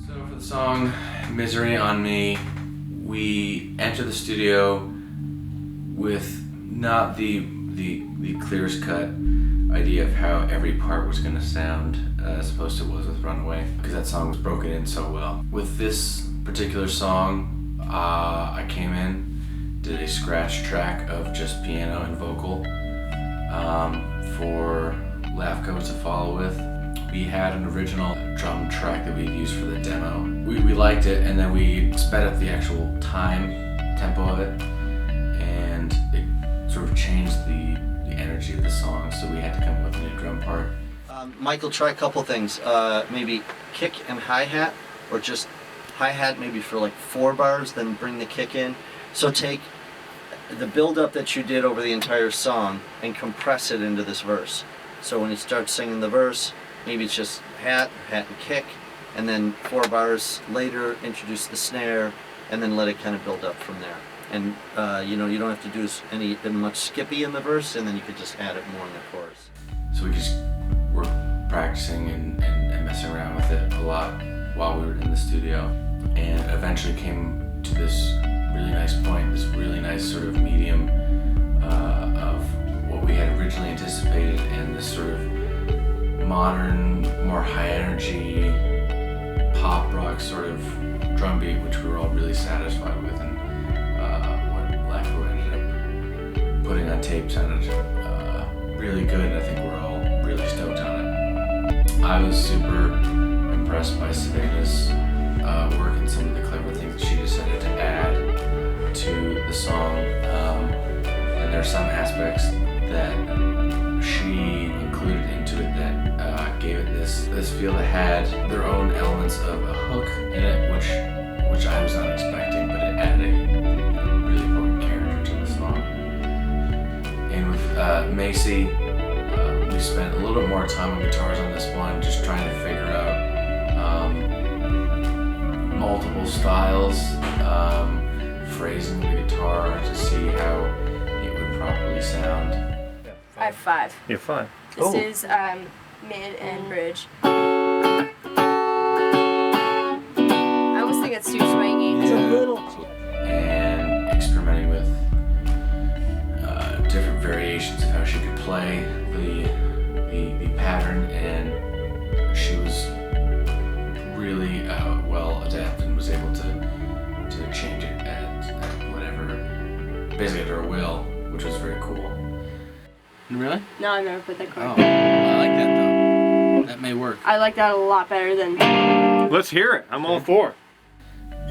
So for the song Misery on Me, we enter the studio with not the clearest cut idea of how every part was going to sound as opposed to it was with Runaway, because that song was broken in so well. With this particular song, I came in, did a scratch track of just piano and vocal for Lafko to follow with. We had an original drum track that we'd used for the demo. We liked it, and then we sped up the actual tempo of it, and it sort of changed the energy of the song, so we had to come up with a new drum part. Michael, try a couple things. Maybe kick and hi-hat, or just hi-hat maybe for like 4 bars, then bring the kick in. So take the build-up that you did over the entire song and compress it into this verse. So when you start singing the verse, maybe it's just hat and kick, and then 4 bars later introduce the snare, and then let it kind of build up from there. And you don't have to do much skippy in the verse, and then you could just add it more in the chorus. So we just were practicing and messing around with it a lot while we were in the studio, and eventually came to this really nice point, this really nice sort of medium of what we had originally anticipated, and this sort of modern, more high energy pop rock sort of drum beat, which we were all really satisfied with, and what Lafko ended up putting on tape sounded really good, and I think we're all really stoked on it. I was super impressed by Savannah's work and some of the clever things that she decided to add to the song, and there are some aspects that she included into it that gave it this feel that had their own elements of a hook in it, which I was not expecting, but it added a really important character to the song. And with Macy, we spent a little bit more time on guitars on this one, just trying to figure out multiple styles, phrasing the guitar to see how it would properly sound. I have 5. You have 5. This is mid and bridge. I almost think it's too swangy. It's a little. And experimenting with different variations of how she could play the pattern, and she was really well adapted and was able to change it at whatever, basically at her will, which was very cool. Really? No, I've never put that chord. Oh, I like that though. That may work. I like that a lot better than... Let's hear it. I'm all for.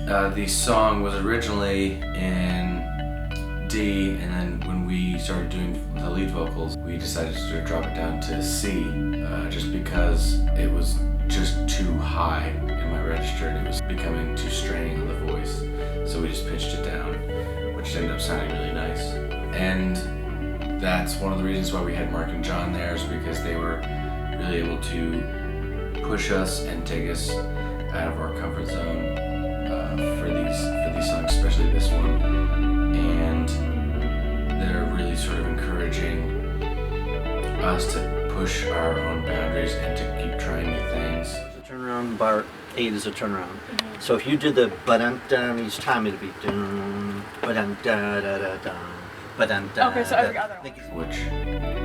The song was originally in D, and then when we started doing the lead vocals, we decided to drop it down to C, just because it was just too high in my register and it was becoming too straining on the voice. So we just pitched it down, which ended up sounding really nice. And that's one of the reasons why we had Mark and John there, is because they were really able to push us and take us out of our comfort zone for these songs, especially this one. And they're really sort of encouraging us to push our own boundaries and to keep trying new things. The turnaround, bar 8 is a turnaround. Mm-hmm. So if you did the ba-dun-dun each time, it'd be dun ba-dun-da-da-da-dun. Okay, so every other one. Which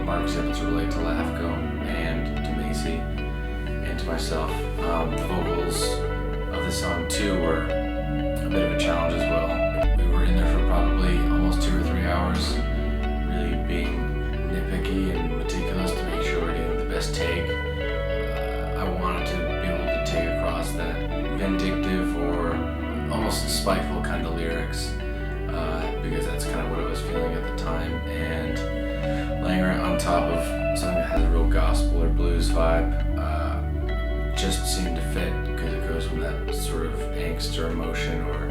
Mark was able to relate to Lafko and to Macy and to myself. The vocals of the song too were a bit of a challenge as well. We were in there for probably almost 2 or 3 hours, really being nitpicky and meticulous to make sure we're getting the best take. I wanted to be able to take across that vindictive or almost spiteful kind of lyrics, because that's kind of what I was feeling at the time, and laying it on top of something that has a real gospel or blues vibe just seemed to fit, because it goes from that sort of angst or emotion or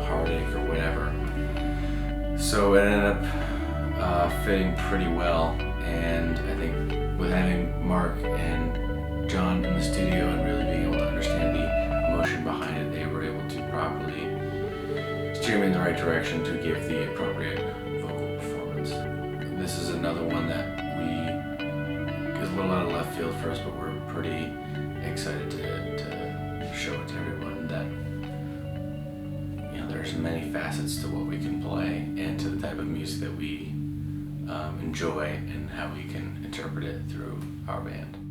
heartache or whatever. So it ended up fitting pretty well, and I think with having Mark and John in the studio and really being able to understand the emotion behind it, they were able to properly steer me in the right direction to give the appropriate vocal performance. This is another one that is a little out of left field for us, but we're pretty excited to show it to everyone that there's many facets to what we can play and to the type of music that we enjoy and how we can interpret it through our band.